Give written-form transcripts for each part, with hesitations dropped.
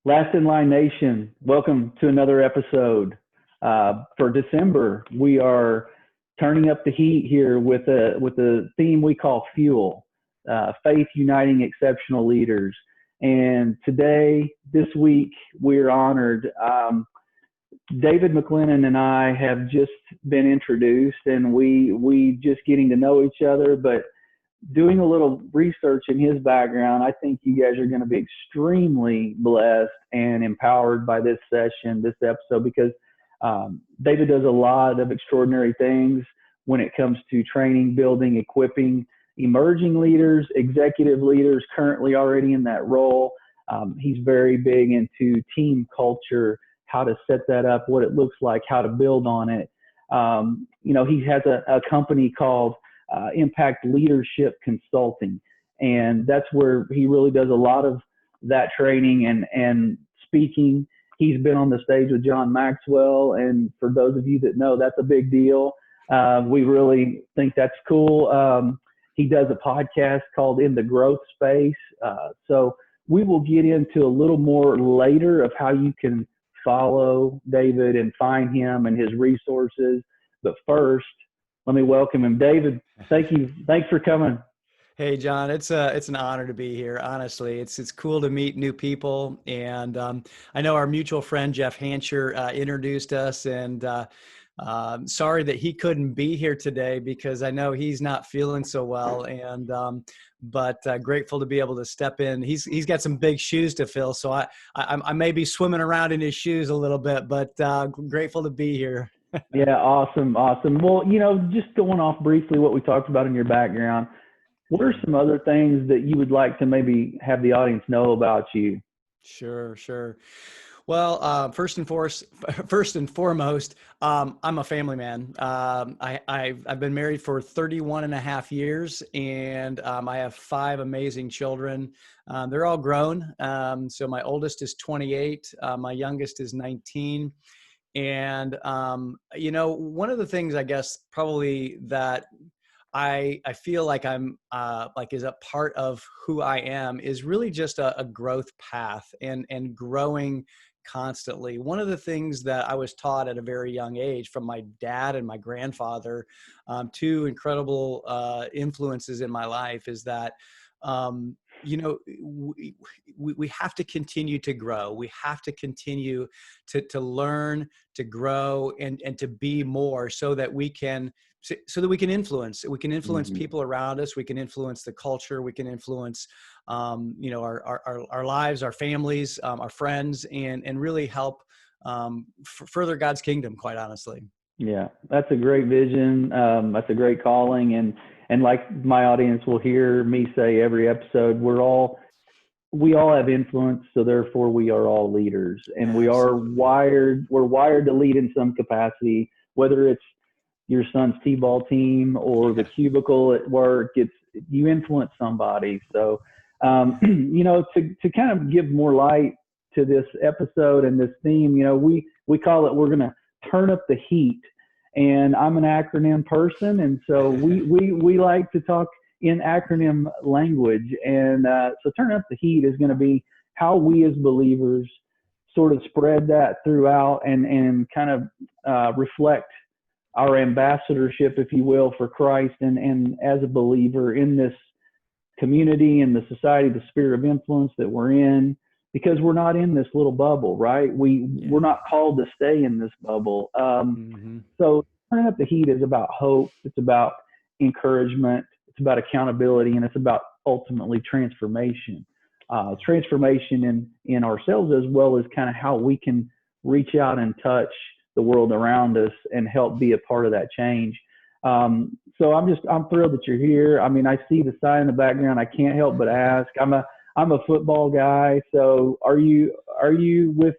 Last in Line Nation, welcome to another episode. For December, we are turning up the heat here with a theme we call Fuel, Faith Uniting Exceptional Leaders. And today, this week, we're honored. David McGlennen and I have just been introduced, and we just getting to know each other, but doing a little research in his background, I think you guys are going to be extremely blessed and empowered by this session, this episode, because David does a lot of extraordinary things when it comes to training, building, equipping emerging leaders, executive leaders currently already in that role. He's very big into team culture, how to set that up, what it looks like, how to build on it. He has a company called Impact Leadership Consulting, and that's where he really does a lot of that training and speaking. He's been on the stage with John Maxwell, and for those of you that know, that's a big deal. We really think that's cool. He does a podcast called In the Growth Space. So we will get into a little more later of how you can follow David and find him and his resources. But first, let me welcome him. David, thank you. Thanks for coming. Hey, John, it's an honor to be here. Honestly, it's cool to meet new people. And I know our mutual friend, Jeff Hancher, introduced us, and sorry that he couldn't be here today because I know he's not feeling so well. And but grateful to be able to step in. He's got some big shoes to fill, so I may be swimming around in his shoes a little bit, but grateful to be here. Yeah, awesome. Well, just going off briefly what we talked about in your background, what are some other things that you would like to maybe have the audience know about you? Sure. Well, first and foremost, I'm a family man. I've been married for 31 and a half years, and I have 5 amazing children. They're all grown. So my oldest is 28, my youngest is 19. And, one of the things I guess probably that I feel like I'm is a part of who I am is really just a growth path and growing constantly. One of the things that I was taught at a very young age from my dad and my grandfather, 2 incredible influences in my life, is that we have to continue to grow. We have to continue to learn, to grow, and to be more so that we can influence. We can influence people around us. We can influence the culture. We can influence, our lives, our families, our friends, and really help further God's kingdom, quite honestly. Yeah, that's a great vision. That's a great calling. And like my audience will hear me say every episode, we all have influence. So therefore we are all leaders, and we're wired to lead in some capacity, whether it's your son's T-ball team or the cubicle at work. You influence somebody. So, to kind of give more light to this episode and this theme, we call it, we're going to turn up the heat. And I'm an acronym person, and so we like to talk in acronym language. And so turn up the heat is going to be how we as believers sort of spread that throughout and kind of reflect our ambassadorship, if you will, for Christ and as a believer in this community and the society, the sphere of influence that we're in, because we're not in this little bubble, right? We're not called to stay in this bubble. So turning up the heat is about hope. It's about encouragement. It's about accountability, and it's about ultimately transformation. Transformation in ourselves, as well as kind of how we can reach out and touch the world around us and help be a part of that change. So I'm thrilled that you're here. I mean, I see the sign in the background. I can't help but ask. I'm a football guy. So are you with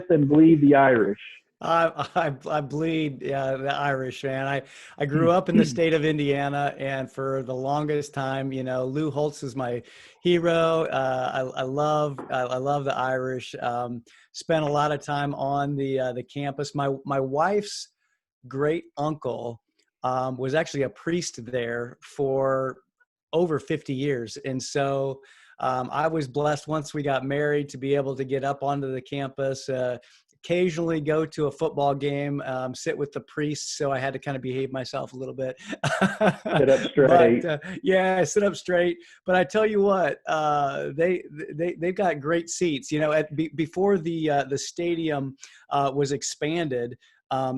and bleed the Irish? I bleed the Irish, man. I grew up in the state of Indiana, and for the longest time, Lou Holtz is my hero. I love the Irish. Spent a lot of time on the campus. My wife's great uncle was actually a priest there for over 50 years, and so I was blessed once we got married to be able to get up onto the campus, occasionally go to a football game, sit with the priests. So I had to kind of behave myself a little bit. Sit up But straight. yeah, sit up straight. But I tell you what, they've got great seats. You know, before the stadium was expanded,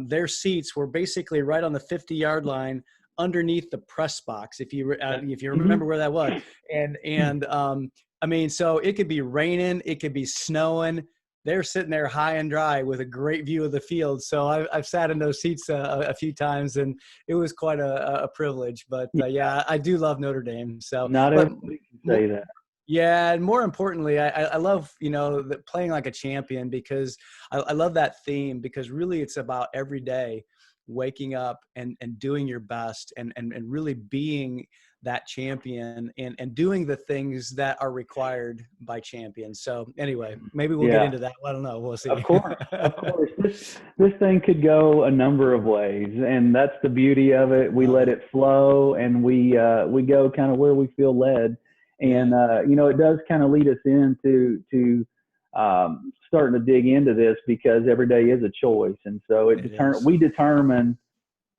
their seats were basically right on the 50-yard line underneath the press box. If you remember where that was, and I mean, so it could be raining, it could be snowing. They're sitting there high and dry with a great view of the field. So I've sat in those seats a few times, and it was quite a privilege. But yeah, I do love Notre Dame. So, Not but everybody can say that. yeah, and more importantly, I love, you know, playing like a champion, because I love that theme, because really it's about every day waking up and doing your best and really being that champion and doing the things that are required by champions. So anyway, maybe we'll get Yeah. into that. I don't know. We'll see. Of course, of course. This thing could go a number of ways, and that's the beauty of it. We let it flow, and we go kind of where we feel led. And you know, it does kind of lead us into starting to dig into this, because every day is a choice, and so we determine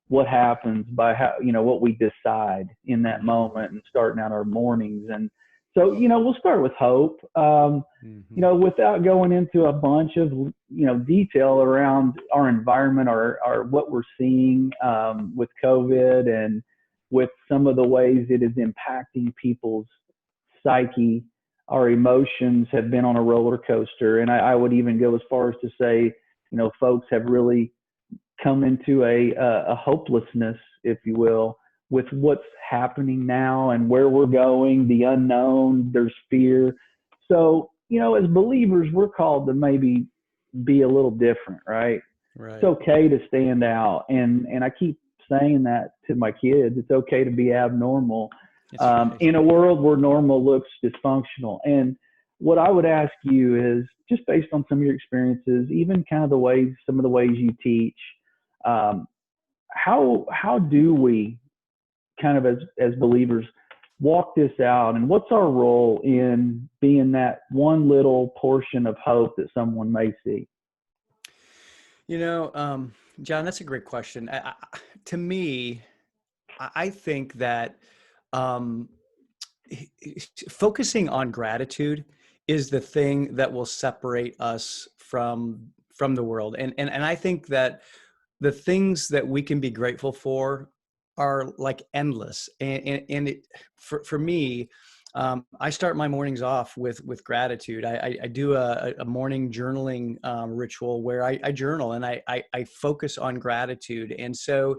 what happens by how, you know, what we decide in that moment and starting out our mornings. And so, you know, we'll start with hope, you know, without going into a bunch of, you know, detail around our environment or what we're seeing with COVID and with some of the ways it is impacting people's psyche. Our emotions have been on a roller coaster. And I would even go as far as to say, you know, folks have really come into a hopelessness, if you will, with what's happening now and where we're going, the unknown. There's fear. So, you know, as believers, we're called to maybe be a little different, right? Right. It's okay to stand out. And I keep saying that to my kids. It's okay to be abnormal in a world where normal looks dysfunctional. And what I would ask you is, just based on some of your experiences, even kind of some of the ways you teach, how do we kind of as believers walk this out, and what's our role in being that one little portion of hope that someone may see? You know, John, that's a great question. To me, I think that um, focusing on gratitude is the thing that will separate us from the world. And I think that the things that we can be grateful for are like endless. And for me, I start my mornings off with gratitude. I do a morning journaling ritual where I journal and I focus on gratitude. And so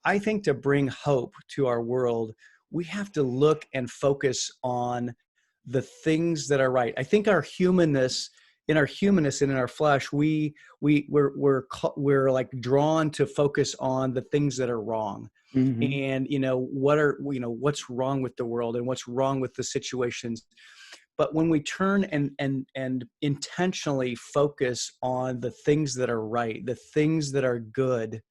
I think to bring hope to our world, we have to look and focus on the things that are right. I think our humanness and in our flesh, we're like drawn to focus on the things that are wrong. Mm-hmm. And what's wrong with the world and what's wrong with the situations. But when we turn and intentionally focus on the things that are right, the things that are good,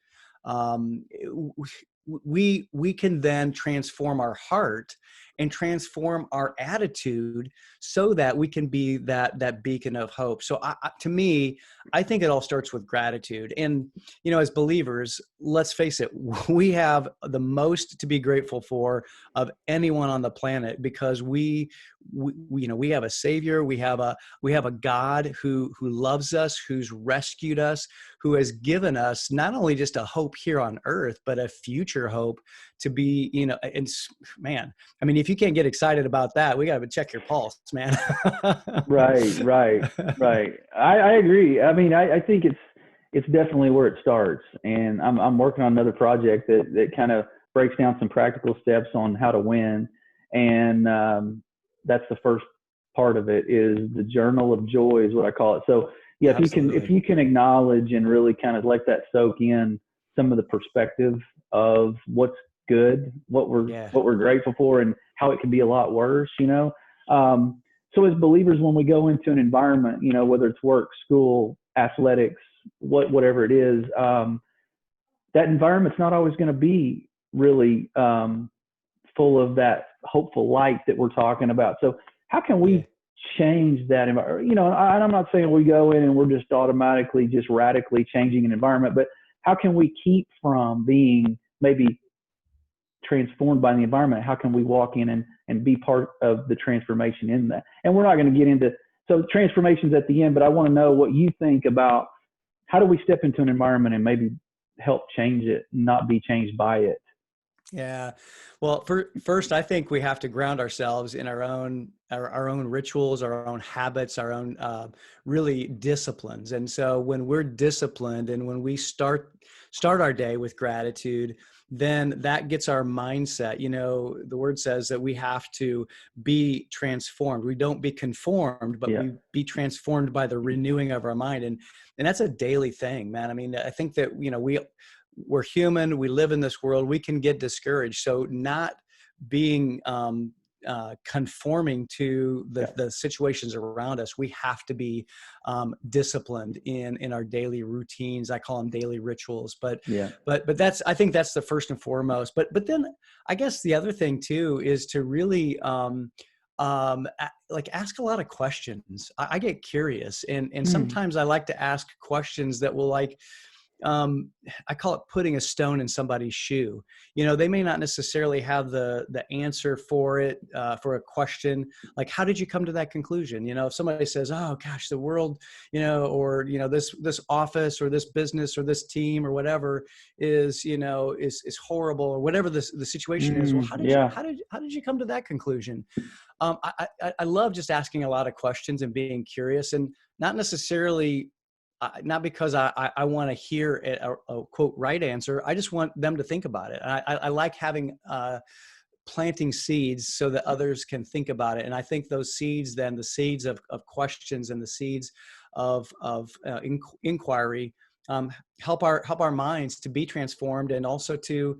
we can then transform our heart and transform our attitude so that we can be that beacon of hope. So to me, I think it all starts with gratitude. And, you know, as believers, let's face it, we have the most to be grateful for of anyone on the planet, because we have a Savior. We have a God who loves us, who's rescued us, who has given us not only just a hope here on earth, but a future hope to be, you know, and man, I mean, if you can't get excited about that, we got to check your pulse, man. Right. I agree. I mean, I think it's definitely where it starts. And I'm working on another project that kind of breaks down some practical steps on how to win. And that's the first part of it, is the journal of joy is what I call it. So yeah, if you can acknowledge and really kind of let that soak in some of the perspective of what's good, what we're grateful for, and how it can be a lot worse, you know. So as believers, when we go into an environment, you know, whether it's work, school, athletics, whatever it is, that environment's not always going to be really full of that hopeful light that we're talking about. So how can Yeah. we change that environment? You know, I'm not saying we go in and we're just automatically just radically changing an environment, but how can we keep from being maybe transformed by the environment? How can we walk in and be part of the transformation in that? And we're not going to get into, so transformations at the end, but I want to know what you think about how do we step into an environment and maybe help change it, not be changed by it. Yeah. Well, first, I think we have to ground ourselves in our own rituals, our own habits, our own really disciplines. And so when we're disciplined and when we start our day with gratitude, then that gets our mindset. You know, the word says that we have to be transformed. We don't be conformed, but Yeah. we be transformed by the renewing of our mind. And that's a daily thing, man. I mean, I think that, you know, we're human. We live in this world. We can get discouraged. So not being conforming to the situations around us, we have to be disciplined in our daily routines. I call them daily rituals. But I think that's the first and foremost. But then I guess the other thing too is to really like ask a lot of questions. I get curious, and sometimes I like to ask questions that will like. I call it putting a stone in somebody's shoe. You know, they may not necessarily have the answer for it, for a question, like, how did you come to that conclusion? You know, if somebody says, oh gosh, the world, you know, or, you know, this office or this business or this team or whatever is, you know, is horrible, or whatever the situation is. Well, how did you come to that conclusion? I love just asking a lot of questions and being curious, and not necessarily not because I want to hear a quote right answer. I just want them to think about it. And I like having planting seeds so that others can think about it. And I think those seeds, then the seeds of questions and the seeds of inquiry help our minds to be transformed, and also to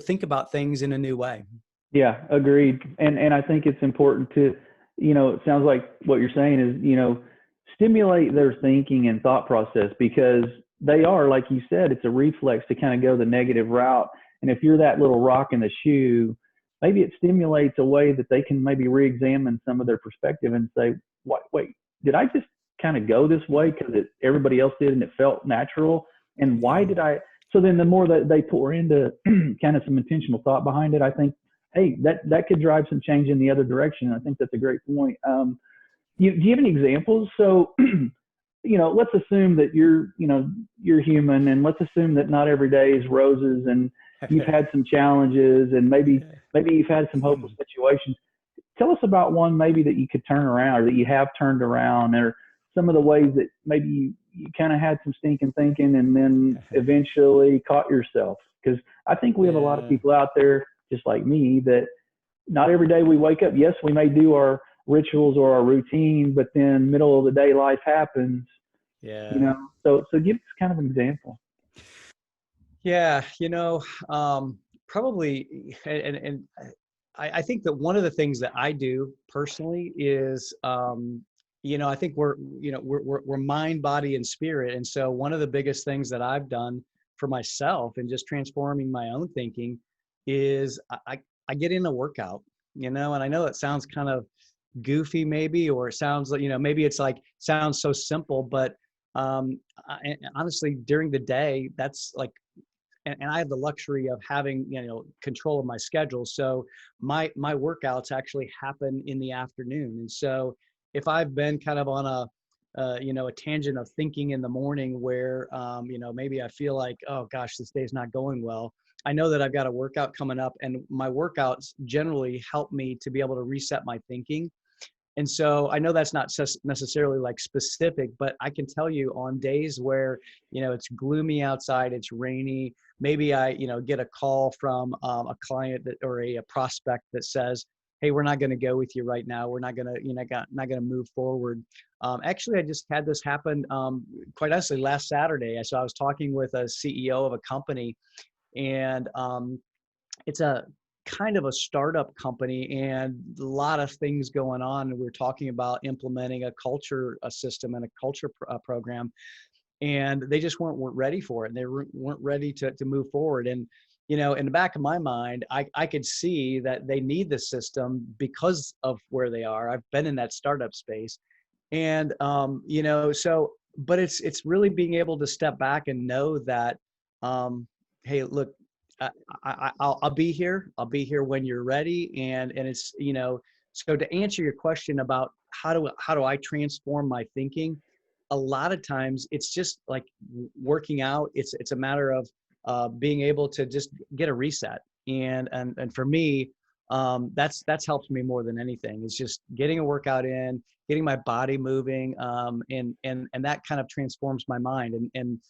think about things in a new way. Yeah, agreed. And I think it's important to, you know, it sounds like what you're saying is, you know, stimulate their thinking and thought process, because they are, like you said, it's a reflex to kind of go the negative route. And if you're that little rock in the shoe, maybe it stimulates a way that they can maybe re-examine some of their perspective and say, wait, did I just kind of go this way because everybody else did and it felt natural? And why did I? So then the more that they pour into kind of some intentional thought behind it, I think, hey, that could drive some change in the other direction. I think that's a great point. Do you have any examples? So, you know, let's assume that you're human, and let's assume that not every day is roses, and you've had some challenges, and maybe you've had some hopeless situations. Tell us about one maybe that you could turn around, or that you have turned around, or some of the ways that maybe you kind of had some stinking thinking and then eventually caught yourself. Because I think we have a lot of people out there just like me that not every day we wake up. Yes, we may do our rituals or our routine, but then middle of the day life happens. Yeah. You know, so give us kind of an example. Yeah, you know, probably, and I think that one of the things that I do personally is, you know, I think we're mind, body, and spirit. And so one of the biggest things that I've done for myself and just transforming my own thinking is I get in a workout, you know, and I know it sounds kind of goofy maybe, or it sounds like, you know, maybe it's like, sounds so simple, but honestly, during the day, that's like, and I have the luxury of having, you know, control of my schedule. So my workouts actually happen in the afternoon. And so if I've been kind of on you know, a tangent of thinking in the morning where, you know, maybe I feel like, oh gosh, this day's not going well, I know that I've got a workout coming up, and my workouts generally help me to be able to reset my thinking. And so I know that's not necessarily like specific, but I can tell you on days where, you know, it's gloomy outside, it's rainy, maybe I, you know, get a call from a client or a prospect that says, hey, we're not going to go with you right now. We're not going to, you know, not going to move forward. Actually, I just had this happen quite honestly last Saturday. So I was talking with a CEO of a company, and it's a kind of a startup company and a lot of things going on. And we're talking about implementing a system and a culture program, and they just weren't ready for it. And they weren't ready to move forward. And in the back of my mind, I could see that they need the system because of where they are. I've been in that startup space. And, so, but it's really being able to step back and know that, hey, look, I'll be here. I'll be here when you're ready. And it's, so to answer your question about how do I transform my thinking, a lot of times it's just like working out. It's a matter of being able to just get a reset. And for me, that's helped me more than anything. It's just getting a workout in, getting my body moving, and that kind of transforms my mind. And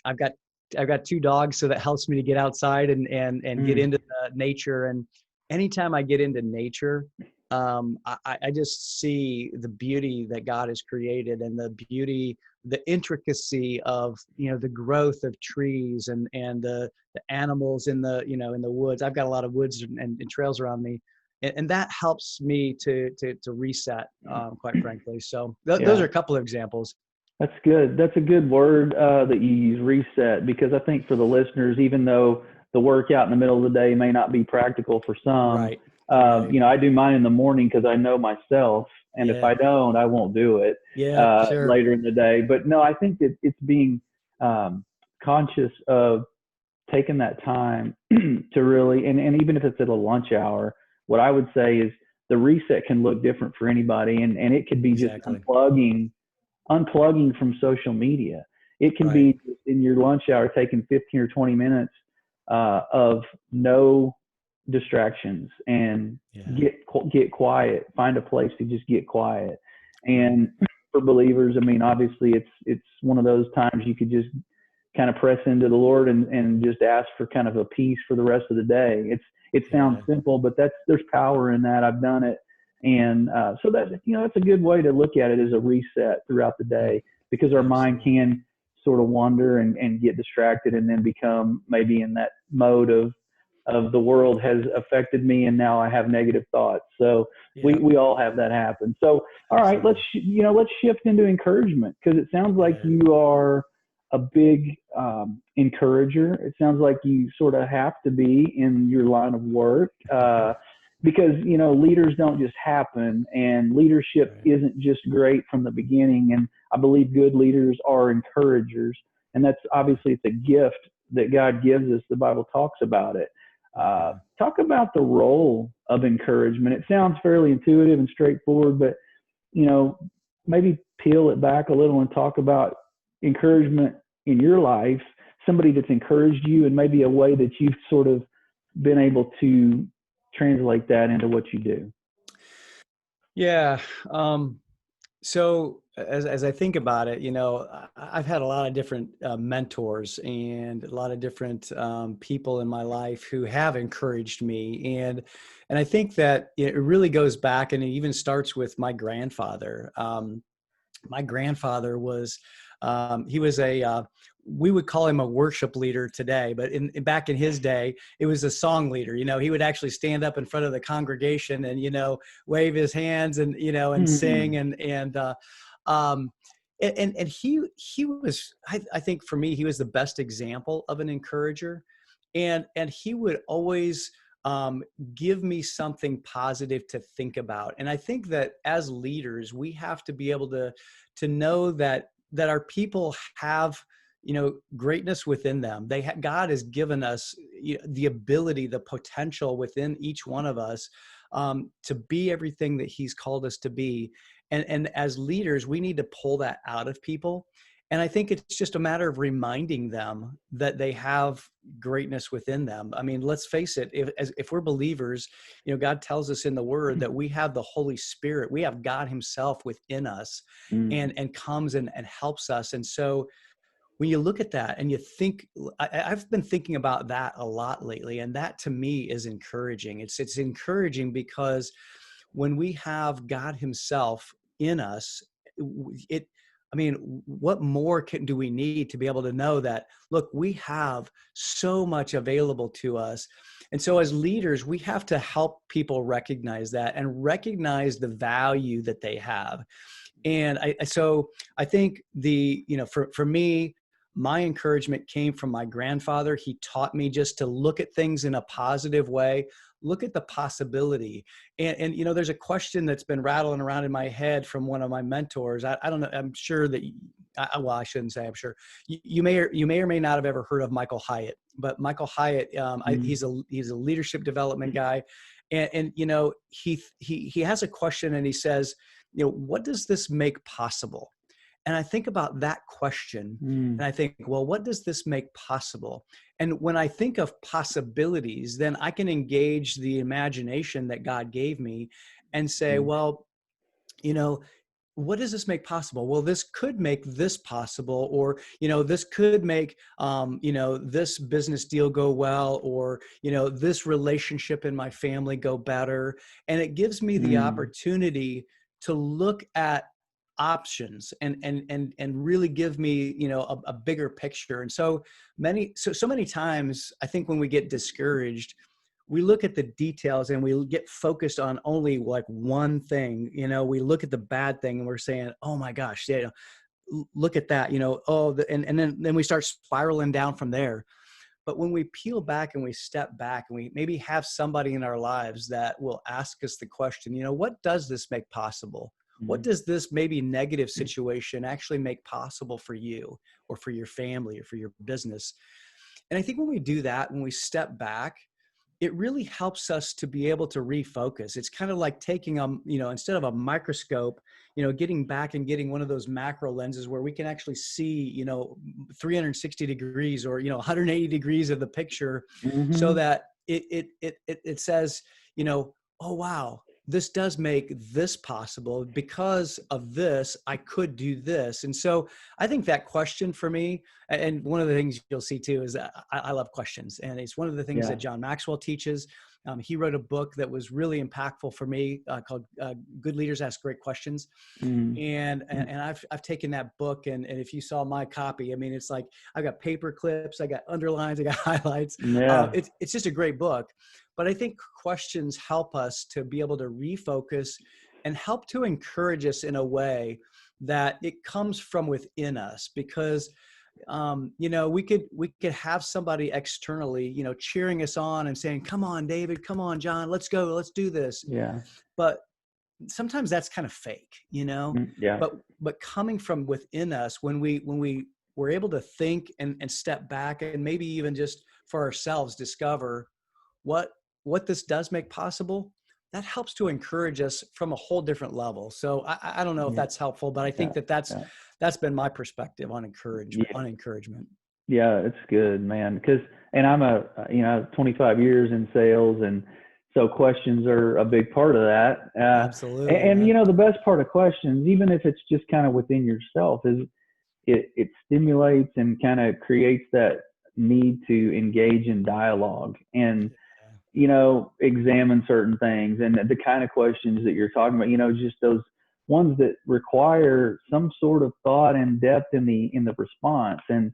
I've got two dogs, so that helps me to get outside and get into the nature. And anytime I get into nature, I just see the beauty that God has created, and the beauty, the intricacy of, the growth of trees and the animals in the, in the woods. I've got a lot of woods and trails around me. And that helps me to reset, quite frankly. So those are a couple of examples. That's good. That's a good word that you use, reset, because I think for the listeners, even though the workout in the middle of the day may not be practical for some, Right. I do mine in the morning because I know myself. And if I don't, I won't do it Sure. later in the day. But no, I think that it's being conscious of taking that time to really, and even if it's at a lunch hour, what I would say is the reset can look different for anybody. And it could be just unplugging from social media. It can be in your lunch hour, taking 15 or 20 minutes of no distractions and get quiet, find a place to just get quiet. And for believers, I mean, obviously it's one of those times you could just kind of press into the Lord and just ask for kind of a peace for the rest of the day. It sounds simple, but there's power in that. I've done it. And so that, that's a good way to look at it, as a reset throughout the day, because our mind can sort of wander and get distracted, and then become maybe in that mode of the world has affected me, and now I have negative thoughts. So we all have that happen. So, all right, let's shift into encouragement, because it sounds like you are a big encourager. It sounds like you sort of have to be in your line of work. Because, leaders don't just happen, and leadership isn't just great from the beginning. And I believe good leaders are encouragers. And that's obviously, it's a gift that God gives us. The Bible talks about it. Talk about the role of encouragement. It sounds fairly intuitive and straightforward, but, maybe peel it back a little and talk about encouragement in your life, somebody that's encouraged you, and maybe a way that you've sort of been able to translate that into what you do. Yeah. So as I think about it, I've had a lot of different mentors and a lot of different people in my life who have encouraged me. And I think that it really goes back, and it even starts with my grandfather. My grandfather was, he was we would call him a worship leader today, but back in his day, it was a song leader. He would actually stand up in front of the congregation and, wave his hands and, and sing. And he was, I think for me, he was the best example of an encourager. And he would always give me something positive to think about. And I think that as leaders, we have to be able to know that our people have, greatness within them. God has given us the ability, the potential within each one of us to be everything that He's called us to be. And as leaders, we need to pull that out of people. And I think it's just a matter of reminding them that they have greatness within them. I mean, let's face it, if we're believers, God tells us in the Word that we have the Holy Spirit. We have God Himself within us and comes and helps us. And so when you look at that and you think, I've been thinking about that a lot lately, and that to me is encouraging. It's encouraging because when we have God Himself in us, what more do we need to be able to know that, look, we have so much available to us. And so as leaders, we have to help people recognize that and recognize the value that they have. And so I think for me, my encouragement came from my grandfather. He taught me just to look at things in a positive way, look at the possibility. And you know, there's a question that's been rattling around in my head from one of my mentors. I don't know. I'm sure that, well, I shouldn't say I'm sure. You may or may not have ever heard of Michael Hyatt, but Michael Hyatt, he's a leadership development guy. And you know, he has a question, and he says, you know, what does this make possible? And I think about that question, and I think, well, what does this make possible? And when I think of possibilities, then I can engage the imagination that God gave me and say, well, you know, what does this make possible? Well, this could make this possible, or, you know, this could make, you know, this business deal go well, or, you know, this relationship in my family go better. And it gives me the opportunity to look at options and really give me, you know, a bigger picture. And so many times, I think when we get discouraged, we look at the details and we get focused on only like one thing. You know, we look at the bad thing and we're saying, oh my gosh, you know, look at that, you know, and then we start spiraling down from there. But when we peel back and we step back and we maybe have somebody in our lives that will ask us the question, you know, what does this make possible? What does this maybe negative situation actually make possible for you or for your family or for your business? And I think when we do that, when we step back, it really helps us to be able to refocus. It's kind of like taking you know, instead of a microscope, you know, getting back and getting one of those macro lenses where we can actually see, you know, 360 degrees or, you know, 180 degrees of the picture, so that it says, you know, oh, wow, this does make this possible. Because of this, I could do this. And so I think that question for me, and one of the things you'll see too, is that I love questions. And it's one of the things that John Maxwell teaches. He wrote a book that was really impactful for me called Good Leaders Ask Great Questions. And I've taken that book, and if you saw my copy, I mean, it's like, I got paper clips, I got underlines, I got highlights. It's just a great book. But I think questions help us to be able to refocus and help to encourage us in a way that it comes from within us. Because you know, we could have somebody externally, you know, cheering us on and saying, come on, David, come on, John, let's go, let's do this. But sometimes that's kind of fake, you know. But coming from within us, when we were able to think and step back and maybe even just for ourselves discover what this does make possible, that helps to encourage us from a whole different level. So I don't know if that's helpful, but I think that's been my perspective on encouragement. Yeah, it's good, man. And I'm 25 years in sales, and so questions are a big part of that. Absolutely. And you know, the best part of questions, even if it's just kind of within yourself, is it stimulates and kind of creates that need to engage in dialogue and, you know, examine certain things. And the kind of questions that you're talking about, you know, just those ones that require some sort of thought and depth in the response, and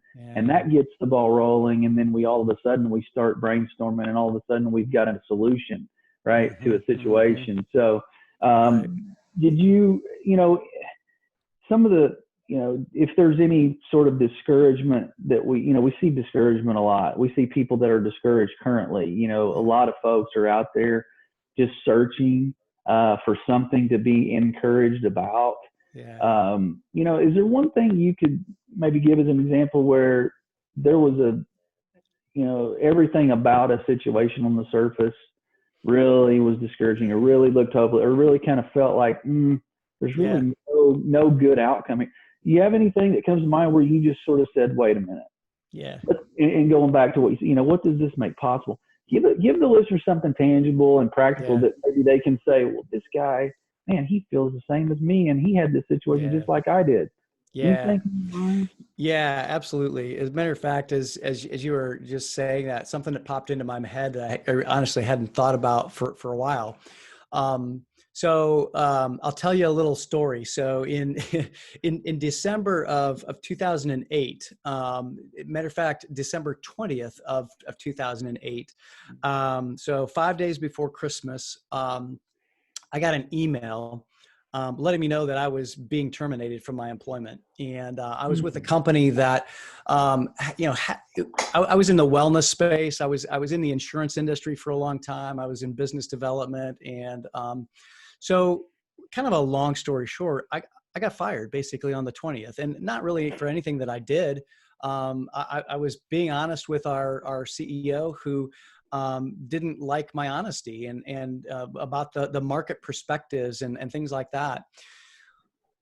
that gets the ball rolling. And then we all of a sudden we start brainstorming, and all of a sudden we've got a solution, right, to a situation. So did you know, some of the, you know, if there's any sort of discouragement that we see discouragement a lot. We see people that are discouraged currently. You know, a lot of folks are out there just searching for something to be encouraged about. You know, is there one thing you could maybe give as an example where there was everything about a situation on the surface really was discouraging, or really looked hopeless, or really kind of felt like there's really no good outcome here? Do you have anything that comes to mind where you just sort of said, wait a minute? And going back to what you know, what does this make possible? Give the listener something tangible and practical that maybe they can say, well, this guy, man, he feels the same as me, and he had this situation just like I did. Yeah, absolutely. As a matter of fact, as you were just saying that, something that popped into my head that I honestly hadn't thought about for a while. So I'll tell you a little story. So in December of 2008, matter of fact, December 20th of 2008. So 5 days before Christmas, I got an email letting me know that I was being terminated from my employment. And I was with a company that, I was in the wellness space. I was in the insurance industry for a long time. I was in business development. And so kind of a long story short, I got fired basically on the 20th, and not really for anything that I did. I was being honest with our CEO, who didn't like my honesty and about the market perspectives and things like that.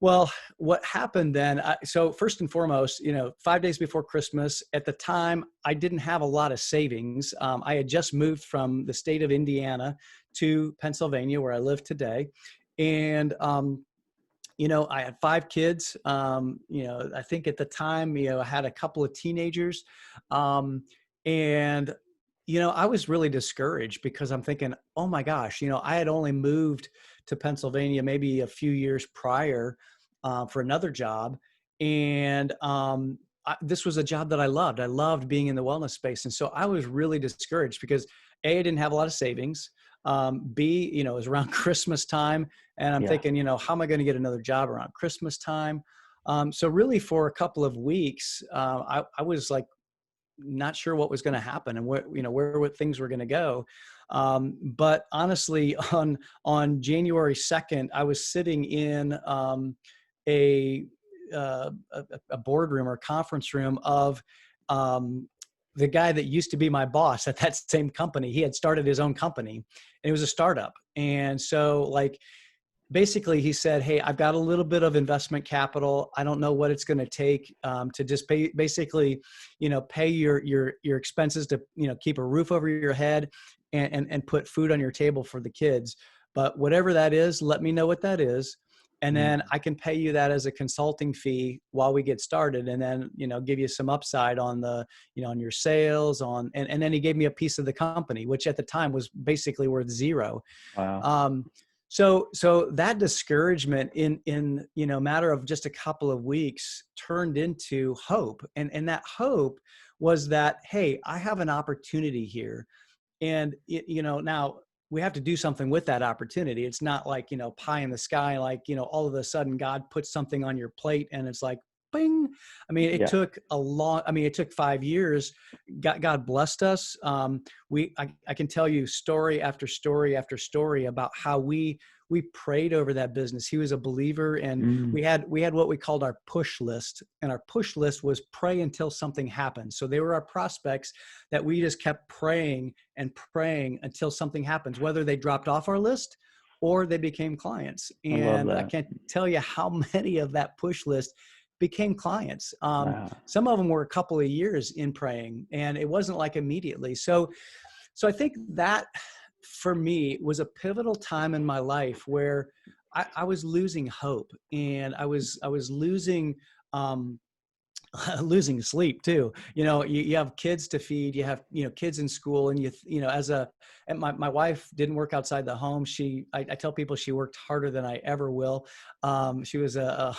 Well, what happened then? So first and foremost, 5 days before Christmas, at the time, I didn't have a lot of savings. I had just moved from the state of Indiana to Pennsylvania, where I live today. And, I had 5 kids. I think at the time, I had a couple of teenagers. And I was really discouraged because I'm thinking, oh my gosh, I had only moved to Pennsylvania maybe a few years prior for another job. And this was a job that I loved. I loved being in the wellness space. And so I was really discouraged because A, I didn't have a lot of savings. B, it was around Christmas time. And I'm thinking, how am I going to get another job around Christmas time? So really for a couple of weeks, I was like, not sure what was going to happen and where things were going to go. But honestly, on January 2nd, I was sitting in a boardroom or conference room of the guy that used to be my boss at that same company. He had started his own company, and it was a startup. And so basically he said, hey, I've got a little bit of investment capital. I don't know what it's going to take to just basically pay your expenses to, keep a roof over your head and put food on your table for the kids. But whatever that is, let me know what that is. And then I can pay you that as a consulting fee while we get started. And then, give you some upside on on your sales and then he gave me a piece of the company, which at the time was basically worth zero. Wow. So that discouragement in matter of just a couple of weeks turned into hope. And that hope was that, hey, I have an opportunity here. And, now we have to do something with that opportunity. It's not like, pie in the sky, like, all of a sudden God puts something on your plate and it's like, bing. I mean, it took it took 5 years. God blessed us. I can tell you story after story after story about how we prayed over that business. He was a believer, and we had what we called our push list, and our push list was pray until something happened. So they were our prospects that we just kept praying and praying until something happens, whether they dropped off our list or they became clients. And I can't tell you how many of that push list became clients. Some of them were a couple of years in praying, and it wasn't like immediately. So I think that for me was a pivotal time in my life where I was losing hope, and I was losing losing sleep too. You have kids to feed, you have, kids in school, and and my wife didn't work outside the home. I tell people she worked harder than I ever will. She was a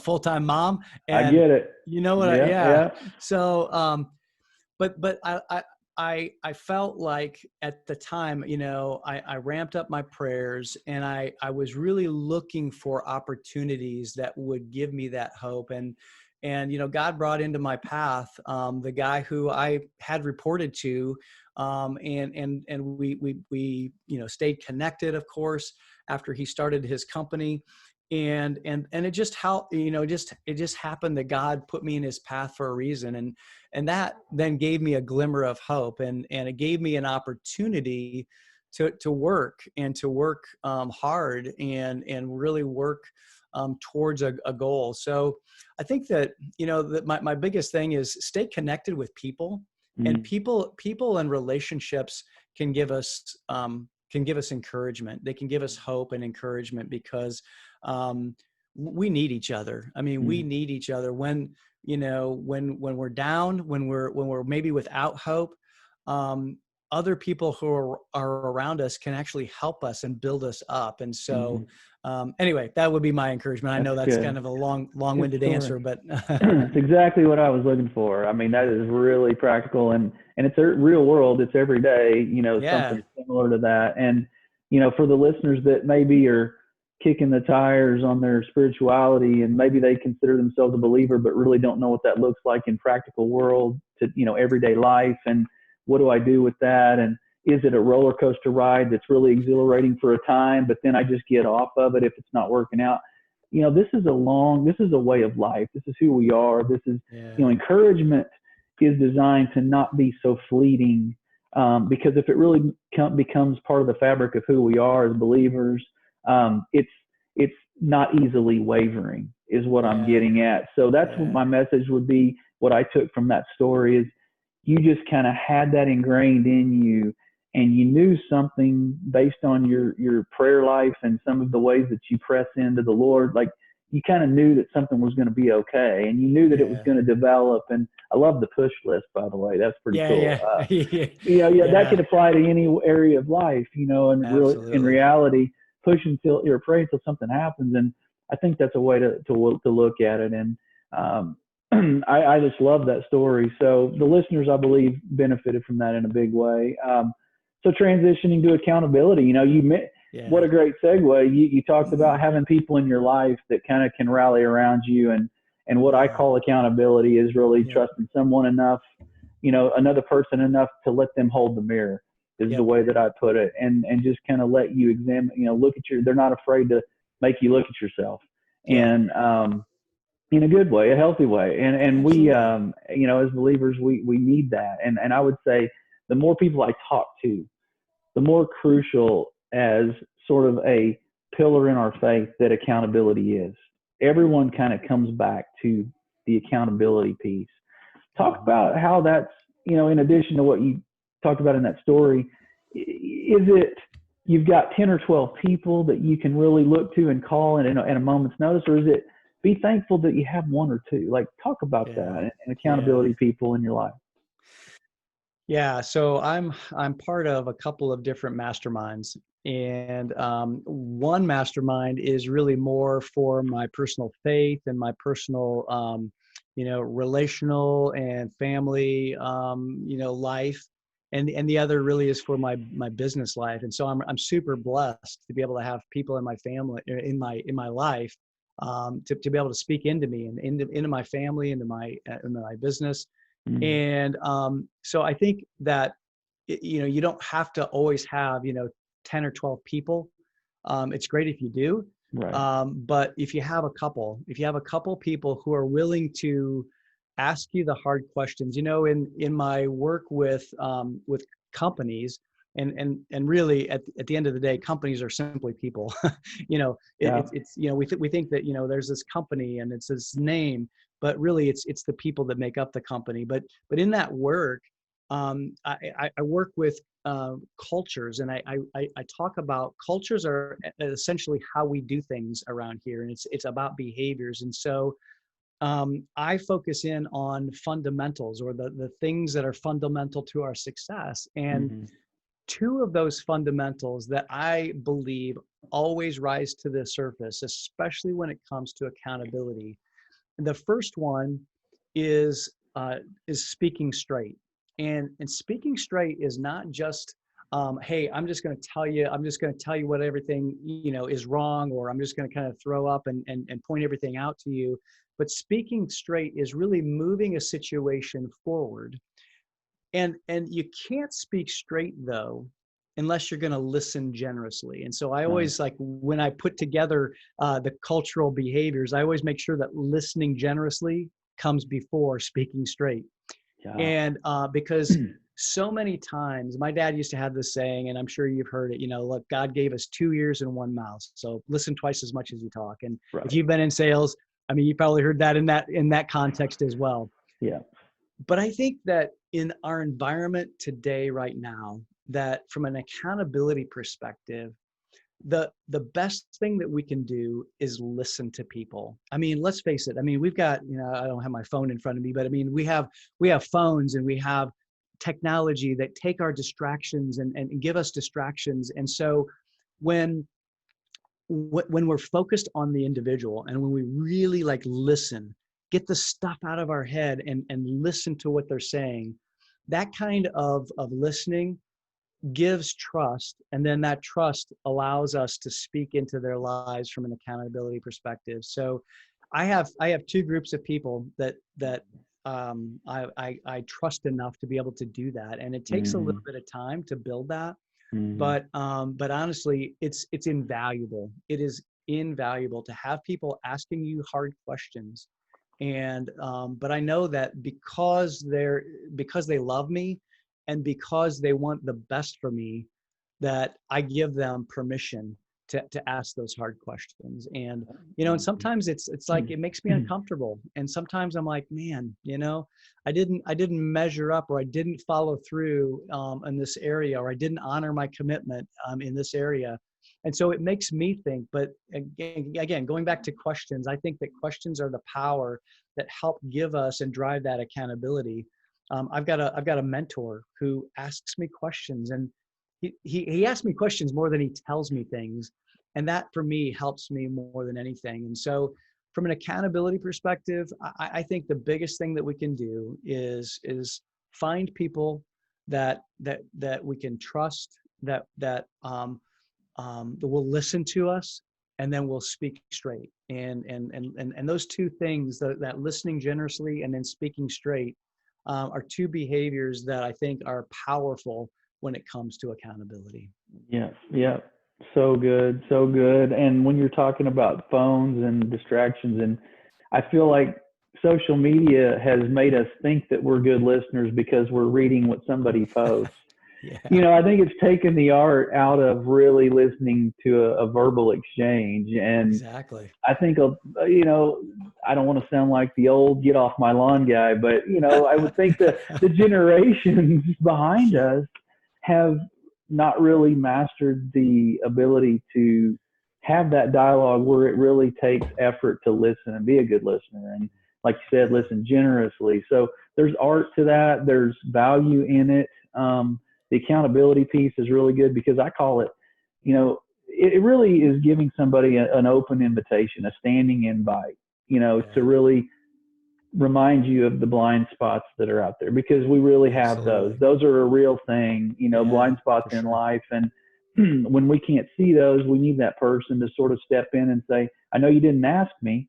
full-time mom. And I get it. You know what? Yeah. So, but I felt like at the time, I ramped up my prayers, and I was really looking for opportunities that would give me that hope. And God brought into my path the guy who I had reported to, and we stayed connected, of course, after he started his company. And it just it just happened that God put me in his path for a reason. And that then gave me a glimmer of hope, and it gave me an opportunity to work hard and really work towards a goal. So I think that, that my biggest thing is stay connected with people, and people and relationships can give us encouragement. They can give us hope and encouragement because we need each other. I mean, we need each other when we're down, when we're maybe without hope. Other people who are around us can actually help us and build us up. And so, anyway, that would be my encouragement. I know that's good. Kind of a long-winded answer, but it's exactly what I was looking for. I mean, that is really practical, and it's a real world. It's every day, something similar to that. And, for the listeners that maybe are kicking the tires on their spirituality, and maybe they consider themselves a believer but really don't know what that looks like in practical world to, everyday life. And what do I do with that? And is it a roller coaster ride that's really exhilarating for a time, but then I just get off of it if it's not working out? This is a way of life. This is who we are. This is, encouragement is designed to not be so fleeting, because if it really becomes part of the fabric of who we are as believers, it's not easily wavering, is what I'm getting at. So that's what my message would be. What I took from that story is you just kind of had that ingrained in you, and you knew something based on your prayer life and some of the ways that you press into the Lord. Like, you kind of knew that something was going to be okay, and you knew that it was going to develop. And I love the push list, by the way. That's pretty cool. That could apply to any area of life, and really, in reality, push until or pray until something happens. And I think that's a way to look at it. And I just love that story. So the listeners, I believe, benefited from that in a big way. So transitioning to accountability, what a great segue. You talked about having people in your life that kind of can rally around you. And what I call accountability is really trusting someone enough, another person enough to let them hold the mirror is the way that I put it. And just kind of let you examine, look at they're not afraid to make you look at yourself. And, in a good way, a healthy way. And we, as believers, we need that. And I would say the more people I talk to, the more crucial as sort of a pillar in our faith that accountability is. Everyone kind of comes back to the accountability piece. Talk about how that's, in addition to what you talked about in that story, is it you've got 10 or 12 people that you can really look to and call in a moment's notice, or is it be thankful that you have one or two? Like, talk about that and accountability people in your life. Yeah, so I'm part of a couple of different masterminds, and one mastermind is really more for my personal faith and my personal, relational and family, life, and the other really is for my business life. And so I'm super blessed to be able to have people in my family, in my life, to be able to speak into me and into my family, into my business. And so I think that, you don't have to always have, 10 or 12 people. It's great if you do. Right. But if you have a couple people who are willing to ask you the hard questions, in my work with companies, and really at the end of the day, companies are simply people. It's we think that, there's this company and it's this name, but really it's the people that make up the company. But in that work, I work with cultures, and I talk about cultures are essentially how we do things around here, and it's about behaviors. And so I focus in on fundamentals, or the things that are fundamental to our success. And two of those fundamentals that I believe always rise to the surface, especially when it comes to accountability. The first one is speaking straight. And speaking straight is not just, hey, I'm just going to tell you what everything, is wrong, or I'm just going to kind of throw up and point everything out to you. But speaking straight is really moving a situation forward. And you can't speak straight, though, unless you're going to listen generously. And so I always when I put together the cultural behaviors, I always make sure that listening generously comes before speaking straight. Yeah. And because so many times, my dad used to have this saying, and I'm sure you've heard it, look, God gave us 2 ears and 1 mouth. So listen twice as much as you talk. And if you've been in sales, you probably heard that in that context as well. Yeah. But I think that in our environment today, right now, that from an accountability perspective, the best thing that we can do is listen to people. Let's face it. We've got, I don't have my phone in front of me, but we have phones, and we have technology that take our distractions and give us distractions. And so when we're focused on the individual, and when we really listen, get the stuff out of our head and listen to what they're saying, that kind of listening gives trust, and then that trust allows us to speak into their lives from an accountability perspective. So I have two groups of people that I trust enough to be able to do that, and it takes a Mm-hmm. little bit of time to build that. Mm-hmm. But honestly, it's invaluable. It is invaluable to have people asking you hard questions. And but I know that because they love me and because they want the best for me, that I give them permission to ask those hard questions. And and sometimes it's like it makes me uncomfortable. And sometimes I'm like, man, I didn't measure up, or I didn't follow through in this area, or I didn't honor my commitment in this area. And so it makes me think. But again, going back to questions, I think that questions are the power that help give us and drive that accountability. I've got a mentor who asks me questions, and he asks me questions more than he tells me things, and that for me helps me more than anything. And so, from an accountability perspective, I think the biggest thing that we can do is find people that we can trust, that will listen to us, and then will speak straight. And those two things, that listening generously and then speaking straight, are two behaviors that I think are powerful when it comes to accountability. Yes. Yeah. So good. So good. And when you're talking about phones and distractions, and I feel like social media has made us think that we're good listeners because we're reading what somebody posts. Yeah, I think it's taken the art out of really listening to a verbal exchange. And exactly. I think, I don't want to sound like the old get off my lawn guy, but, I would think that the generations behind us have not really mastered the ability to have that dialogue where it really takes effort to listen and be a good listener. And like you said, listen generously. So there's art to that. There's value in it. The accountability piece is really good because I call it, it really is giving somebody an open invitation, a standing invite, to Yeah, really remind you of the blind spots that are out there, because we really have those. absolutely. Those are a real thing, Yeah, blind spots for in sure. life. And when we can't see those, we need that person to sort of step in and say, I know you didn't ask me,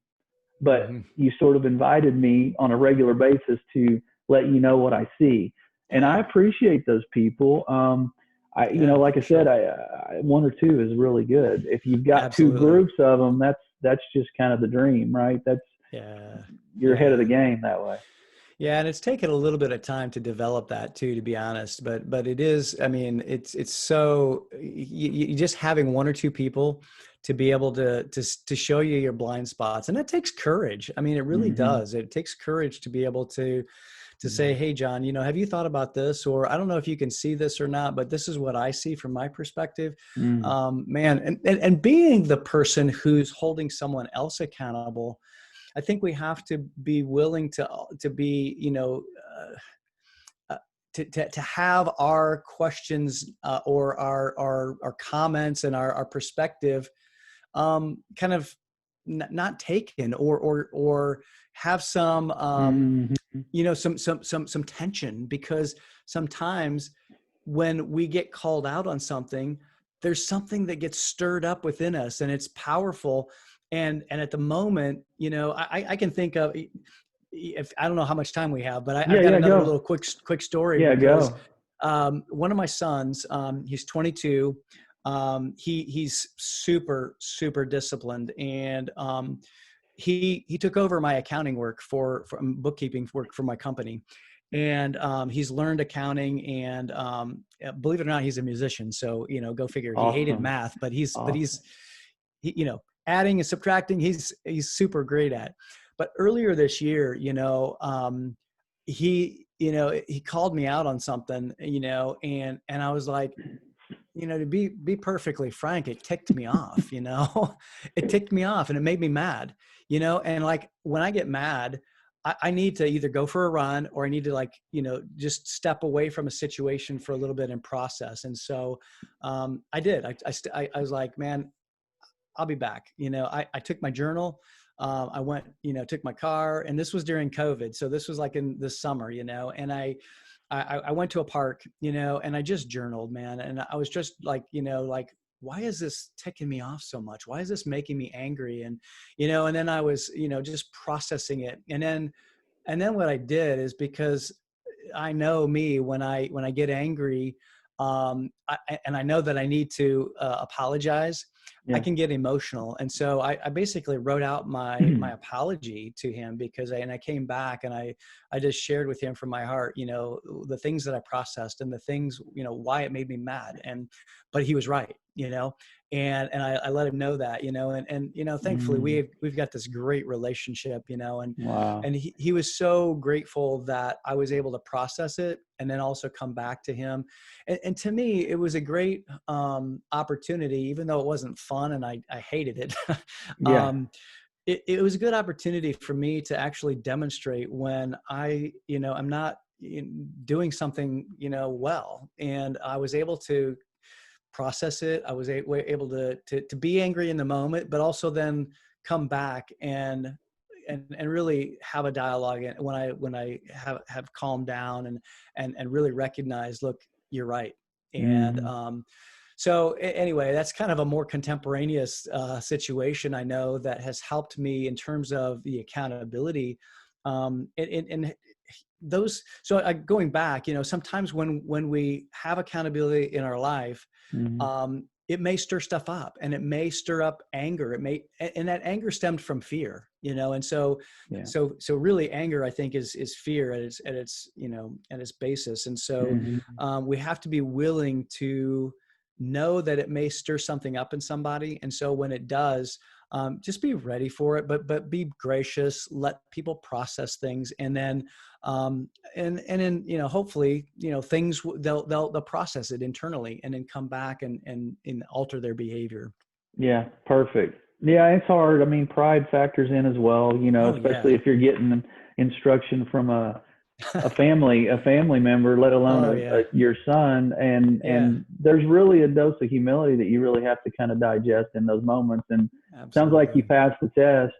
but Hmm. you sort of invited me on a regular basis to let you know what I see. And I Yeah, appreciate those people. yeah, Like for I said, sure. one or two is really good. If you've got two Absolutely. groups of them, that's just kind of the dream, right? That's Yeah, You're ahead of the yeah. game that way. Yeah, and it's taken a little bit of time to develop that too, to be honest. But it is. I mean, it's so you just having one or two people to be able to show you your blind spots, and that takes courage. I mean, it really Hmm. does. It takes courage to be able to say, Yeah. "Hey, John, have you thought about this?" Or I don't know if you can see this or not, but this is what I see from my perspective. Mm. Man, and being the person who's holding someone else accountable, I think we have to be willing to be, to have our questions or our comments and our perspective kind of not taken, or have some Hmm. some tension, because sometimes when we get called out on something, there's something that gets stirred up within us, and it's powerful. And at the moment, I can think of, if I don't know how much time we have, but I've Yeah. got Yeah. another Go. little quick story, Yeah. because Go. one of my sons, he's 22. He's super disciplined, and he took over my accounting work for bookkeeping work for my company. And he's learned accounting, and believe it or not, he's a musician. So go figure. He hated Awesome. math, but he's but Awesome. he's he, adding and subtracting, he's super great at. But earlier this year, he called me out on something, and I was like, to be perfectly frank, it ticked me off. It ticked me off, and it made me mad. And like, when I get mad, I need to either go for a run, or I need to, like, just step away from a situation for a little bit and process. And so I did. I was like, man, I'll be back. I took my journal. I went, took my car, and this was during COVID. So this was like in the summer, and I went to a park, and I just journaled, man. And I was just like, like, why is this ticking me off so much? Why is this making me angry? And then I was, just processing it. And then what I did is, because I know me, when I get angry, and I know that I need to apologize, I Yeah. can get emotional. And so I basically wrote out my apology to him, because I came back and I just shared with him from my heart, the things that I processed, and the things, why it made me mad. But he was right, and I let him know that, and thankfully Mm. we've got this great relationship, Wow. and he was so grateful that I was able to process it and then also come back to him. And to me, it was a great opportunity, even though it wasn't fun and I hated it. Yeah. um, it was a good opportunity for me to actually demonstrate when I'm not doing something, well. And I was able to process it. I was able to be angry in the moment, but also then come back and really have a dialogue. And when I have calmed down and really recognized, look, you're right. And Hmm. so anyway, that's kind of a more contemporaneous situation, I know, that has helped me in terms of the accountability. And those, so going back, sometimes when we have accountability in our life, Hmm. it may stir stuff up, and it may stir up anger. And that anger stemmed from fear, and so, Yeah. so really anger, I think, is fear at its basis. And so, Hmm. we have to be willing to know that it may stir something up in somebody. And so when it does, just be ready for it, but be gracious, let people process things. And then, and then, hopefully, things they'll process it internally and then come back and alter their behavior. Yeah. Perfect. Yeah, it's hard. I mean, pride factors in as well, Oh especially yeah. if you're getting instruction from a family member, let alone Oh yeah. your son. and Yeah, and there's really a dose of humility that you really have to kind of digest in those moments. And sounds like you absolutely. passed the test.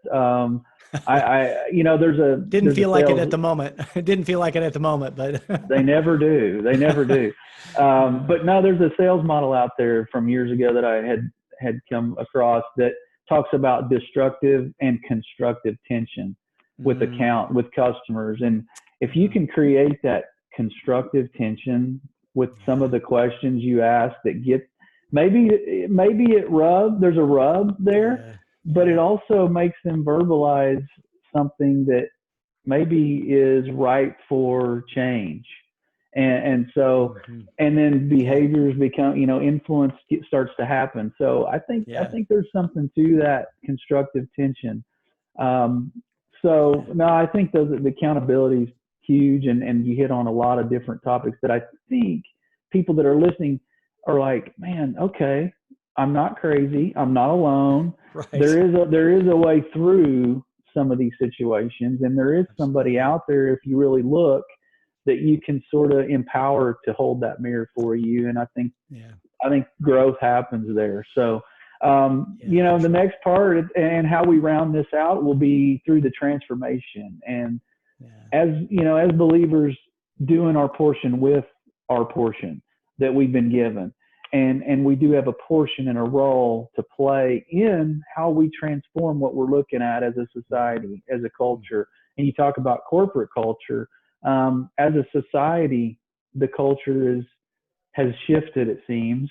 There's a Didn't there's a feel like it sales. at the moment. It didn't feel like it at the moment, but They never do. They never do. yeah. But no, there's a sales model out there from years ago that I had come across that talks about destructive and constructive tension Mm, with customers. And if you yeah. can create that constructive tension with some of Yeah. the questions you ask, that get maybe there's a rub there, Yeah. but it Yeah. also makes them verbalize something that maybe is ripe for change. And so, Hmm. and then Yeah. behaviors become, influence starts to happen. So I Yeah. think there's something to that constructive tension. um, so Yeah. no, I think the accountability is huge. And you hit on a lot of different topics that I think people that are listening are like, man, okay, I'm not crazy, I'm not alone. Right. There is a way through some of these situations, and there is somebody Absolutely. out there, if you really look, that you can sort of empower to hold that mirror for you. And Yeah. I think growth happens there. So, Yeah, for the sure. next part and how we round this out will be through the transformation. And Yeah. as believers, doing our portion with our portion that we've been given. And we do have a portion and a role to play in how we transform what we're looking at as a society, as a Mhm. culture. And you talk about corporate culture. As a society, the culture has shifted, it seems.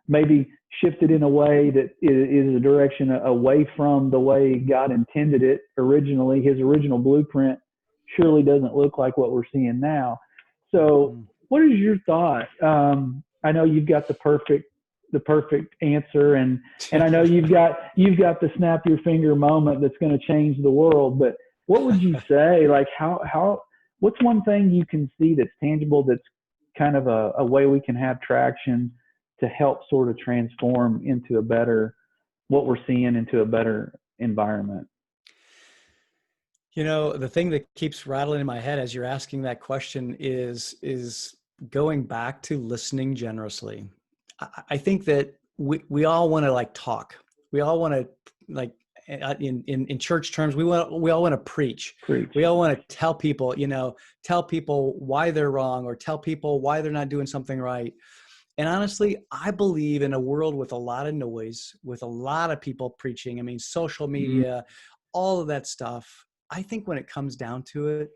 Maybe shifted in a way that is a direction away from the way God intended it originally. His original blueprint surely doesn't look like what we're seeing now. So, Mhm. what is your thought? I know you've got the perfect answer, and I know you've got the snap your finger moment that's going to change the world. But what would you say? Like, how what's one thing you can see that's tangible, that's kind of a way we can have traction to help sort of transform into a better, what we're seeing, into a better environment? The thing that keeps rattling in my head as you're asking that question is going back to listening generously. I think that we all want to like talk. We all want to like in church terms, we all want to preach. We all want to tell people, why they're wrong, or tell people why they're not doing something right. And honestly, I believe in a world with a lot of noise, with a lot of people preaching. I mean, social media, all of that stuff. I think when it comes down to it,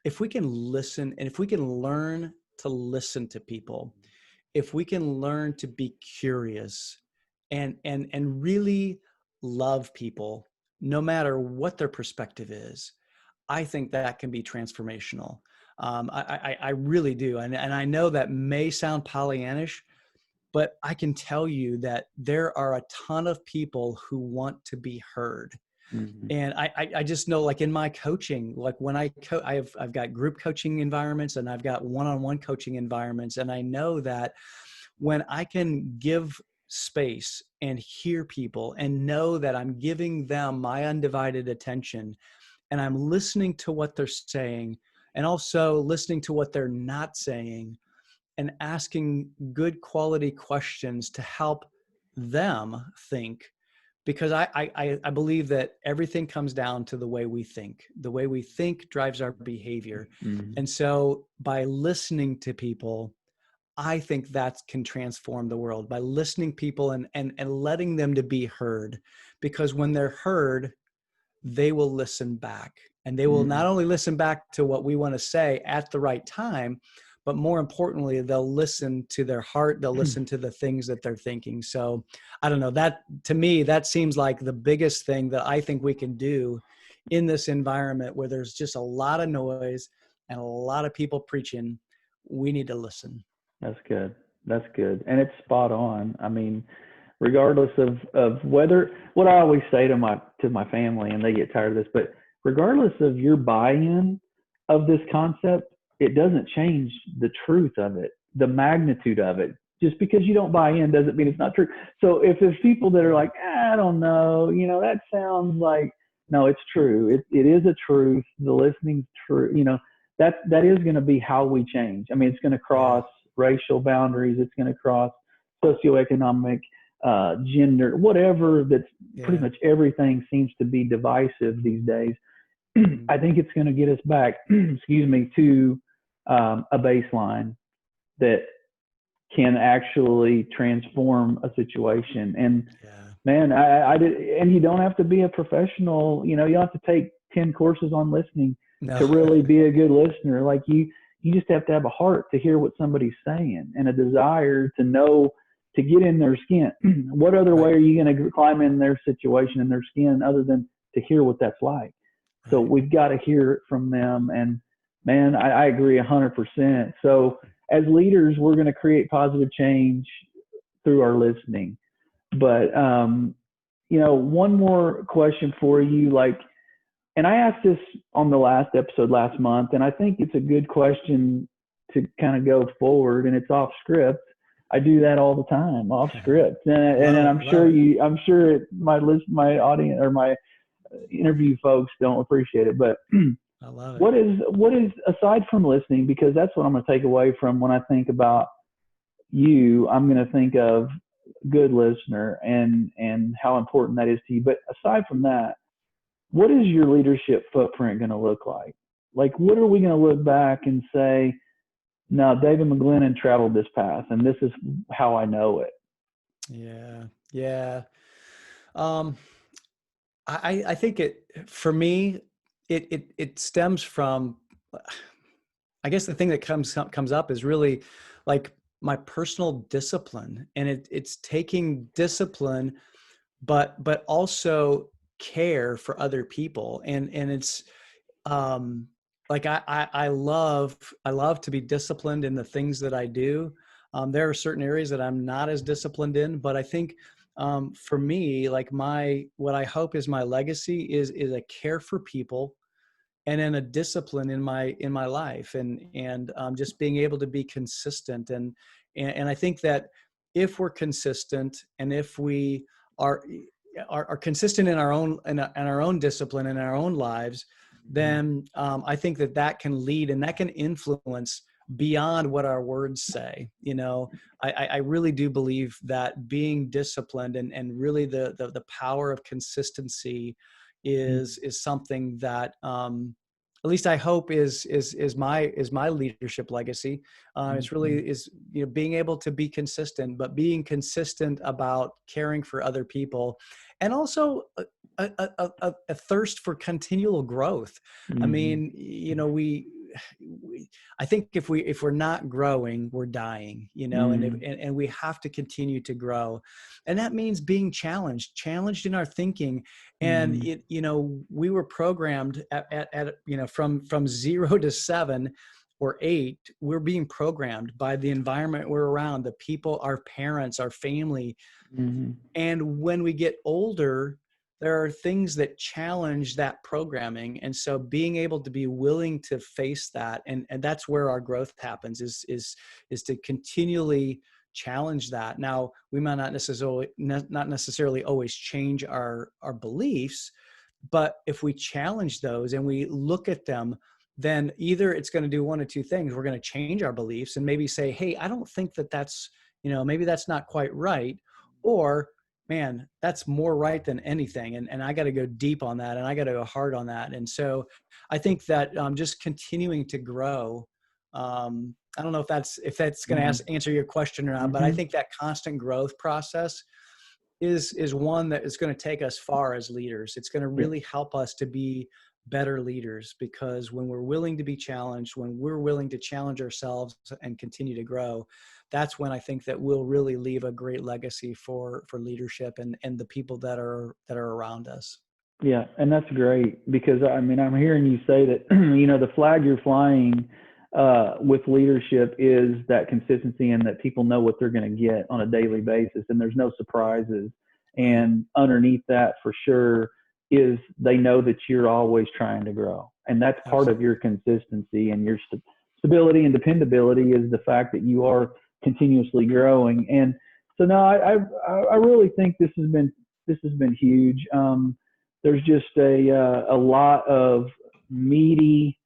if we can listen, and if we can learn to listen to people, if we can learn to be curious and really love people, no matter what their perspective is, I think that can be transformational. I really do. And I know that may sound Pollyannish, but I can tell you that there are a ton of people who want to be heard. Mm-hmm. And I just know, like in my coaching, like when I've got group coaching environments, and I've got one-on-one coaching environments. And I know that when I can give space and hear people and know that I'm giving them my undivided attention, and I'm listening to what they're saying, and also listening to what they're not saying, and asking good quality questions to help them think. Because I believe that everything comes down to the way we think. The way we think drives our behavior. Mm-hmm. And so by listening to people, I think that can transform the world, by listening people and letting them to be heard. Because when they're heard, they will listen back, and they will not only listen back to what we want to say at the right time, but more importantly, they'll listen to their heart. They'll listen to the things that they're thinking. So I don't know, that to me, that seems like the biggest thing that I think we can do in this environment where there's just a lot of noise and a lot of people preaching. We need to listen. That's good. That's good. And it's spot on. I mean, regardless of whether, what I always say to my family, and they get tired of this, but regardless of your buy-in of this concept, it doesn't change the truth of it, the magnitude of it. Just because you don't buy in doesn't mean it's not true. So if there's people that are like, I don't know, that sounds like, no, it's true. It is a truth. The listening's true. That is going to be how we change. I mean, it's going to cross racial boundaries. It's going to cross socioeconomic, gender, whatever. That's pretty much everything seems to be divisive these days. I think it's going to get us back, to a baseline that can actually transform a situation. And man, I did, and you don't have to be a professional. You don't have to take 10 courses on listening to really be a good listener. Like you just have to have a heart to hear what somebody's saying, and a desire to know, to get in their skin. What other way are you going to climb in their situation, in their skin, other than to hear what that's like? So we've got to hear it from them. And man, I agree 100%. So as leaders, we're going to create positive change through our listening. But, one more question for you, and I asked this on the last episode last month, and I think it's a good question to kind of go forward, and it's off script. I do that all the time, off script. And I'm sure my audience or my interview folks don't appreciate it, but I love it. What is aside from listening, because that's what I'm going to take away from when I think about you, I'm going to think of good listener and how important that is to you. But aside from that, what is your leadership footprint going to look like? Like, what are we going to look back and say, no, David McGlennen traveled this path, and this is how I know it? Yeah. I think for me, it stems from, I guess the thing that comes up is really like my personal discipline, and it's taking discipline, but also care for other people. And it's, like I love to be disciplined in the things that I do. There are certain areas that I'm not as disciplined in, but I think, for me, like what I hope is my legacy is a care for people, and then a discipline in my life, and just being able to be consistent. And I think that if we're consistent, and if we are consistent in our own discipline in our own lives, then I think that can lead, and that can influence beyond what our words say. You know, I really do believe that being disciplined and really the power of consistency is something that, at least I hope is my leadership legacy. It's really is, you know, being able to be consistent, but being consistent about caring for other people, and also a thirst for continual growth. I mean, you know, I think if we're not growing, we're dying, you know, and we have to continue to grow. And that means being challenged in our thinking. And you know, we were programmed at you know, from 0 to 7 or 8, we're being programmed by the environment we're around, the people, our parents, our family. And when we get older, there are things that challenge that programming. And so being able to be willing to face that, and that's where our growth happens, is to continually challenge that. Now, we might not necessarily always change our beliefs, but if we challenge those and we look at them, then either it's going to do one of two things. We're going to change our beliefs and maybe say, hey, I don't think that's, you know, maybe that's not quite right. Or, man, that's more right than anything. And I got to go deep on that, and I got to go hard on that. And so I think that just continuing to grow, I don't know if that's going to answer your question or not, but I think that constant growth process is one that is going to take us far as leaders. It's going to really help us to be better leaders, because when we're willing to be challenged, when we're willing to challenge ourselves and continue to grow, that's when I think that we'll really leave a great legacy for leadership and the people that are around us. Yeah, and that's great, because I mean, I'm hearing you say that you know, the flag you're flying with leadership is that consistency, and that people know what they're going to get on a daily basis, and there's no surprises. And underneath that, for sure, is they know that you're always trying to grow, and that's part of your consistency, and your stability and dependability is the fact that you are continuously growing. And so, no, I really think this has been huge. There's just a lot of meaty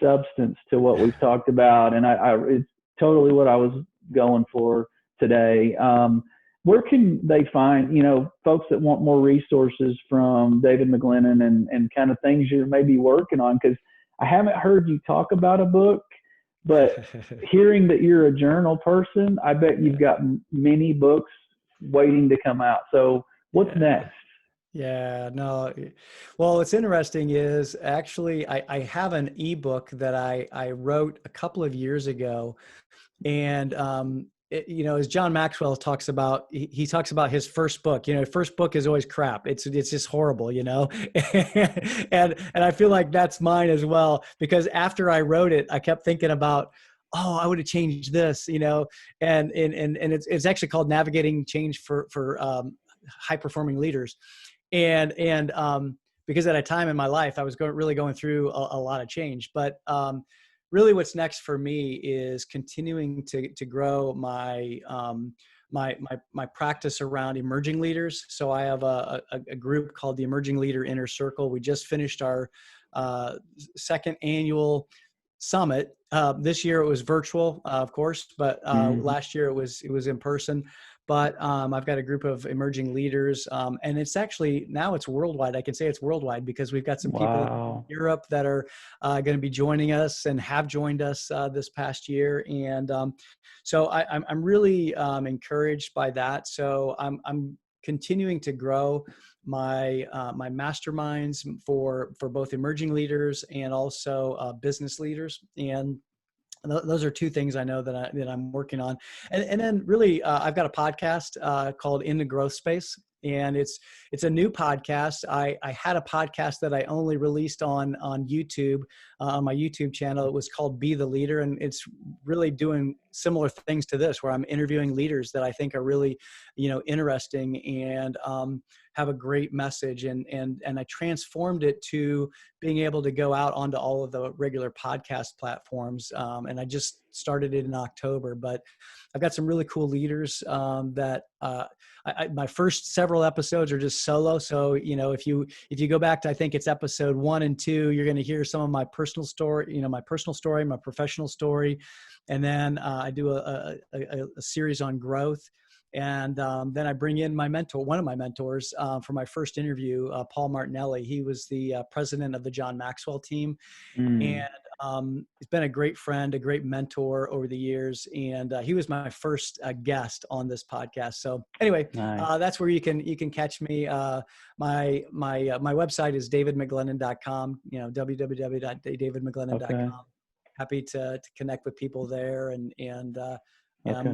substance to what we've talked about, and it's totally what I was going for today. Where can they find, you know, folks that want more resources from David McGlennen and kind of things you're maybe working on? Because I haven't heard you talk about a book, but hearing that you're a journal person, I bet you've got many books waiting to come out. So what's next? Yeah, no. Well, what's interesting is actually I have an ebook that I wrote a couple of years ago. And, you know, as John Maxwell talks about, he talks about his first book. You know, first book is always crap. It's just horrible, you know. and I feel like that's mine as well, because after I wrote it, I kept thinking about, oh, I would have changed this, you know. And it's actually called Navigating Change for High Performing Leaders. And because at a time in my life, I was really going through a lot of change. But really what's next for me is continuing to grow my practice around emerging leaders. So I have a group called the Emerging Leader Inner Circle. We just finished our second annual summit. This year it was virtual, of course, but last year it was in person. But I've got a group of emerging leaders, and it's actually, now it's worldwide. I can say it's worldwide because we've got some people in Europe that are going to be joining us and have joined us this past year. And so I'm really encouraged by that. So I'm continuing to grow my masterminds for both emerging leaders and also business leaders. And those are two things I know that I'm working on. And then really, I've got a podcast called In the Growth Space. And it's a new podcast. I had a podcast that I only released on YouTube, on my YouTube channel. It was called Be the Leader. And it's really doing similar things to this, where I'm interviewing leaders that I think are really, you know, interesting. And have a great message, and I transformed it to being able to go out onto all of the regular podcast platforms. And I just started it in October, but I've got some really cool leaders that my first several episodes are just solo. So, if you go back to, I think it's episode 1 and 2, you're going to hear some of my personal story, my professional story. And then I do a series on growth. And then I bring in one of my mentors for my first interview, Paul Martinelli. He was the president of the John Maxwell team. And he's been a great friend, a great mentor over the years. And he was my first guest on this podcast. So anyway, Nice. that's where you can catch me. My website is davidmcglennen.com, www.davidmcglennen.com. Okay. Happy to connect with people there. And Okay.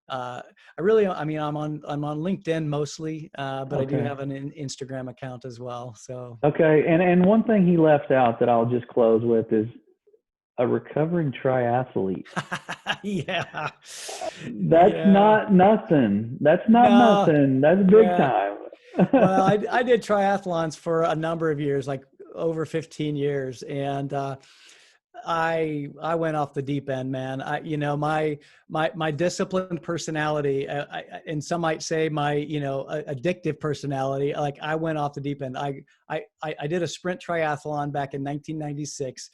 I'm on, I'm on LinkedIn mostly, but I do have an Instagram account as well. So. Okay. And one thing he left out that I'll just close with is a recovering triathlete. Yeah. That's not nothing. That's not nothing. That's big time. Well, I did triathlons for a number of years, like over 15 years. And, I went off the deep end, man. My disciplined personality, and some might say my, addictive personality. Like, I went off the deep end. I did a sprint triathlon back in 1996,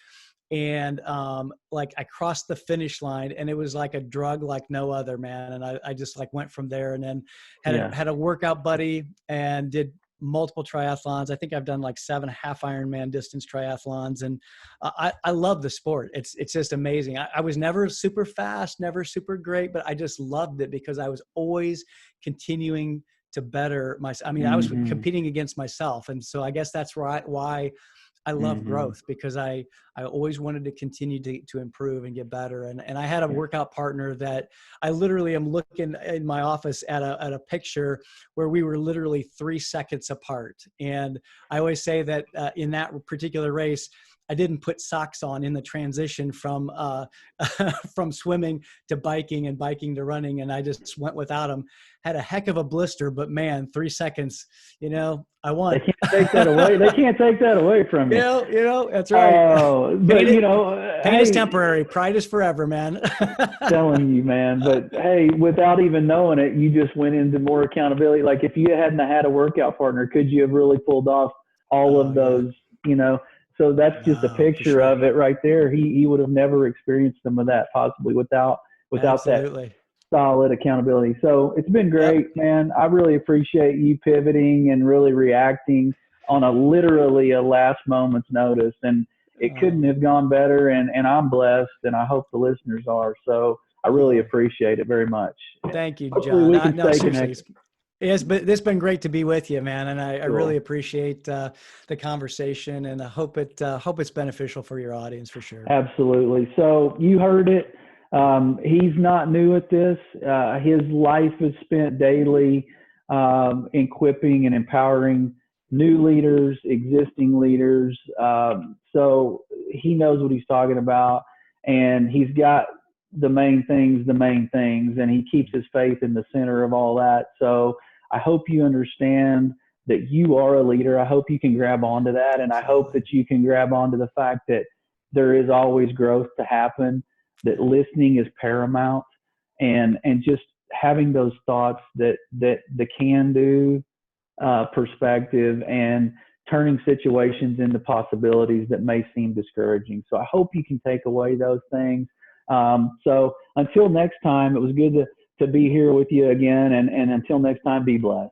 and I crossed the finish line, and it was like a drug like no other, man. And I just went from there, and then had a workout buddy and did multiple triathlons. I think I've done 7 half Ironman distance triathlons, and I love the sport. It's just amazing. I was never super fast, never super great, but I just loved it because I was always continuing to better myself. I mean, I was competing against myself. And so I guess that's why I love growth, because I always wanted to continue to improve and get better. And I had a workout partner that I literally am looking in my office at a picture where we were literally 3 seconds apart. And I always say that in that particular race, I didn't put socks on in the transition from from swimming to biking and biking to running, and I just went without them. Had a heck of a blister, but man, 3 seconds, I won. They can't take that away. They can't take that away from you. That's right. Oh, but pain is temporary. Pride is forever, man. Telling you, man. But hey, without even knowing it, you just went into more accountability. Like, if you hadn't had a workout partner, could you have really pulled off all of those, So that's just a picture of it right there. He would have never experienced some of that possibly without that solid accountability. So it's been great, man. I really appreciate you pivoting and really reacting on literally a last moment's notice. And it couldn't have gone better. And I'm blessed, and I hope the listeners are. So I really appreciate it very much. Thank you, Hopefully John. we can stay connected. It's been great to be with you, man, and I really appreciate the conversation, and I hope it's beneficial for your audience for sure. Absolutely. So you heard it. He's not new at this. His life is spent daily equipping and empowering new leaders, existing leaders. So he knows what he's talking about, and he's got the main things, and he keeps his faith in the center of all that. So I hope you understand that you are a leader. I hope you can grab onto that. And I hope that you can grab onto the fact that there is always growth to happen, that listening is paramount, and just having those thoughts that the can-do perspective, and turning situations into possibilities that may seem discouraging. So I hope you can take away those things. So until next time, it was good to be here with you again. And until next time, be blessed.